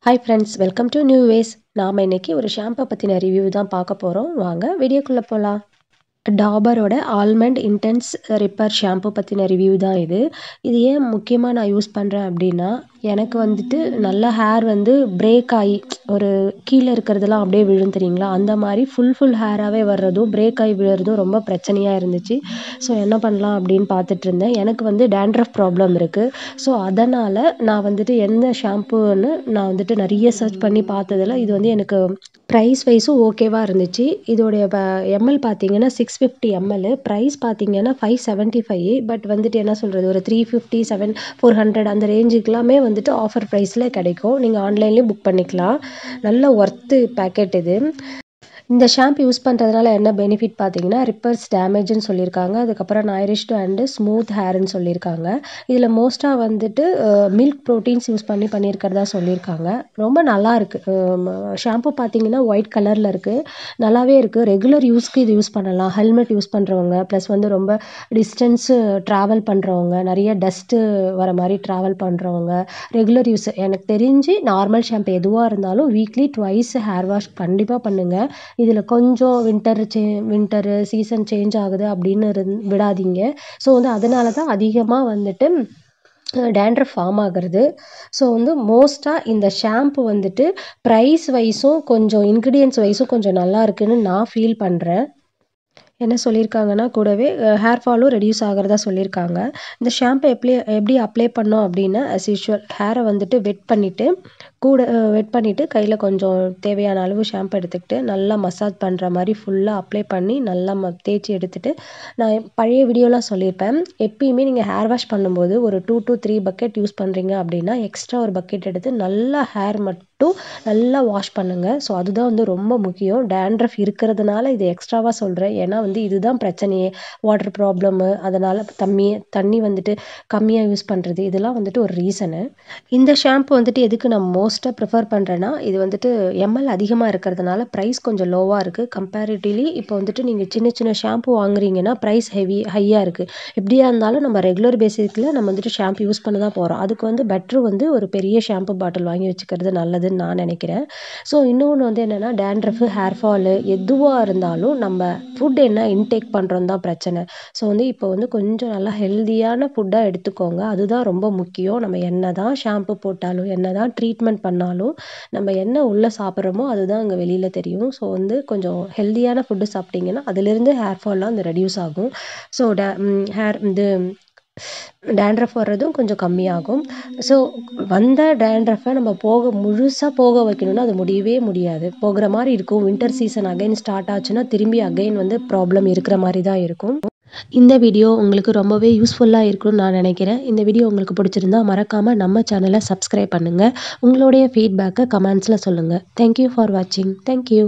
Hi friends, welcome to new ways. நாம் இன்னைக்கு ஒரு ஷாம்பை பற்றின ரிவ்யூ தான் பார்க்க போகிறோம். வாங்க வீடியோக்குள்ளே போகலாம். டாபரோட ஆல்மண்ட் இன்டென்ஸ் ரிப்பேர் ஷாம்பு பற்றின ரிவ்யூ தான் இது. இது ஏன் முக்கியமாக நான் யூஸ் பண்ணுறேன் அப்படின்னா, எனக்கு வந்துட்டு நல்லா ஹேர் வந்து பிரேக் ஆகி ஒரு கீழே இருக்கிறதெல்லாம் அப்படியே விழும் தெரியுங்களா, அந்த மாதிரி ஃபுல் ஹேராகவே வர்றதும் பிரேக் ஆகி விழுறதும் ரொம்ப பிரச்சனையாக இருந்துச்சு. ஸோ என்ன பண்ணலாம் அப்படின்னு பார்த்துட்டு இருந்தேன். எனக்கு வந்து டேண்ட்ரஃப் ப்ராப்ளம் இருக்குது. ஸோ அதனால் நான் வந்துட்டு எந்த ஷாம்புன்னு நான் வந்துட்டு நிறைய சர்ச் பண்ணி பார்த்ததில் இது வந்து எனக்கு ப்ரைஸ் வைஸும் ஓகேவாக இருந்துச்சு. இதோடைய எம்எல் பார்த்தீங்கன்னா 650 எம்எல், ப்ரைஸ் பார்த்தீங்கன்னா 575. பட் வந்துட்டு என்ன சொல்கிறது, ஒரு 350 400 அந்த ரேஞ்சுக்கெல்லாமே வந்துட்டு ஆஃபர் ப்ரைஸில் கிடைக்கும். நீங்கள் ஆன்லைன்லேயும் புக் பண்ணிக்கலாம். நல்ல ஒர்த்து பேக்கெட் இது. இந்த ஷாம்பு யூஸ் பண்ணுறதுனால என்ன பெனிஃபிட் பார்த்தீங்கன்னா, ரிப்பர்ஸ் டேமேஜ்னு சொல்லியிருக்காங்க. அதுக்கப்புறம் நைரிஷ்டு அண்டு ஸ்மூத் ஹேர்னு சொல்லியிருக்காங்க. இதில் மோஸ்ட்டாக வந்துட்டு மில்க் ப்ரோட்டீன்ஸ் யூஸ் பண்ணியிருக்கிறதா சொல்லியிருக்காங்க. ரொம்ப நல்லா இருக்குது. ஷாம்பு பார்த்தீங்கன்னா ஒயிட் கலரில் இருக்குது, நல்லாவே இருக்குது. ரெகுலர் யூஸ்க்கு இது யூஸ் பண்ணலாம். ஹெல்மெட் யூஸ் பண்ணுறவங்க, ப்ளஸ் வந்து ரொம்ப டிஸ்டன்ஸு ட்ராவல் பண்ணுறவங்க, நிறைய டஸ்ட்டு வர மாதிரி ட்ராவல் பண்ணுறவங்க, ரெகுலர் யூஸ். எனக்கு தெரிஞ்சு நார்மல் ஷாம்பு எதுவாக இருந்தாலும் வீக்லி ட்வைஸ் ஹேர் வாஷ் கண்டிப்பாக பண்ணுங்கள். இதில் கொஞ்சம் வின்டரு சீசன் சேஞ்ச் ஆகுது அப்படின்னு விடாதீங்க. ஸோ வந்து அதனால தான் அதிகமாக வந்துட்டு டேண்ட்ரஃப் ஃபார்ம் ஆகிறது. ஸோ வந்து மோஸ்ட்டாக இந்த ஷாம்பு வந்துட்டு ப்ரைஸ் வைஸும் கொஞ்சம் இன்க்ரீடியன்ஸ் வைஸும் கொஞ்சம் நல்லா இருக்குதுன்னு நான் ஃபீல் பண்ணுறேன். என்ன சொல்லியிருக்காங்கன்னா, கூடவே ஹேர் ஃபாலும் ரெடியூஸ் ஆகிறதா சொல்லியிருக்காங்க. இந்த ஷாம்பை எப்படி அப்ளை பண்ணோம் அப்படின்னா, அஸ் யூஷுவல் ஹேரை வந்துட்டு வெட் பண்ணிவிட்டு கையில் கொஞ்சம் தேவையான அளவு ஷாம்பு எடுத்துக்கிட்டு நல்லா மசாஜ் பண்ணுற மாதிரி ஃபுல்லாக அப்ளை பண்ணி நல்லா தேய்ச்சி எடுத்துகிட்டு, நான் பழைய வீடியோலாம் சொல்லியிருப்பேன், எப்பயுமே நீங்கள் ஹேர் வாஷ் பண்ணும்போது ஒரு 2 to 3 பக்கெட் யூஸ் பண்ணுறீங்க அப்படின்னா எக்ஸ்ட்ரா ஒரு பக்கெட் எடுத்து நல்லா ஹேர் மட்டும் நல்லா வாஷ் பண்ணுங்கள். ஸோ அதுதான் வந்து ரொம்ப முக்கியம். டேண்ட்ரஃப் இருக்கிறதுனால இது எக்ஸ்ட்ராவாக சொல்கிறேன். ஏன்னா வந்து இதுதான் பிரச்சனையே. வாட்டர் ப்ராப்ளமு, அதனால் தண்ணி வந்துட்டு கம்மியாக யூஸ் பண்ணுறது, இதெல்லாம் வந்துட்டு ஒரு ரீசனு. இந்த ஷாம்பு வந்துட்டு எதுக்கு நான் மோஸ்ட்டாக ப்ரிஃபர் பண்ணுறேன்னா, இது வந்துட்டு எம்எல் அதிகமாக இருக்கிறதுனால ப்ரைஸ் கொஞ்சம் லோவாக இருக்குது. கம்பேரிட்டிவ்லி இப்போ வந்துட்டு நீங்கள் சின்ன ஷாம்பு வாங்குறீங்கன்னா ப்ரைஸ் ஹையாக இருக்குது. எப்படியா இருந்தாலும் நம்ம ரெகுலர் பேசிஸில் நம்ம வந்துட்டு ஷாம்பு யூஸ் பண்ண தான் போகிறோம். அதுக்கு வந்து பெட்ரு வந்து ஒரு பெரிய ஷாம்பு பாட்டில் வாங்கி வச்சுக்கிறது நல்லதுன்னு நான் நினைக்கிறேன். ஸோ இன்னொன்று வந்து என்னென்னா, டேண்ட்ரஃபு, ஹேர் ஃபாலு எதுவாக இருந்தாலும் நம்ம ஃபுட் என்ன இன்டேக் பண்ணுறோம் தான் பிரச்சனை. ஸோ வந்து இப்போ வந்து கொஞ்சம் நல்லா ஹெல்தியான ஃபுட்டாக எடுத்துக்கோங்க. அதுதான் ரொம்ப முக்கியம். நம்ம என்ன தான் ஷாம்பு போட்டாலும், என்ன தான் ட்ரீட்மெண்ட் பண்ணாலும், நம்ம என்ன உள்ளே சாப்பிட்றோமோ அதுதான் அங்கே வெளியில் தெரியும். ஸோ வந்து கொஞ்சம் ஹெல்தியான ஃபுட்டு சாப்பிட்டிங்கன்னா அதிலிருந்து ஹேர் ஃபால்லாம் அந்த ரெடியூஸ் ஆகும். ஸோ டேண்ட்ரஃப் வர்றதும் கொஞ்சம் கம்மியாகும். ஸோ வந்த டேண்ட்ரஃபை நம்ம முழுசாக போக வைக்கணும்னா அது முடியவே முடியாது. போகிற மாதிரி இருக்கும். வின்டர் சீசன் அகைன் ஸ்டார்ட் ஆச்சுன்னா திரும்பி அகைன் வந்து ப்ராப்ளம் இருக்கிற மாதிரி தான் இருக்கும். இந்த வீடியோ உங்களுக்கு ரொம்பவே யூஸ்ஃபுல்லாக இருக்கும்னு நான் நினைக்கிறேன். இந்த வீடியோ உங்களுக்கு பிடிச்சிருந்தா மறக்காமல் நம்ம சேனலை சப்ஸ்கிரைப் பண்ணுங்கள். உங்களுடைய ஃபீட்பேக்கை கமெண்ட்ஸில் சொல்லுங்கள். தேங்க்யூ ஃபார் வாட்சிங். தேங்க்யூ.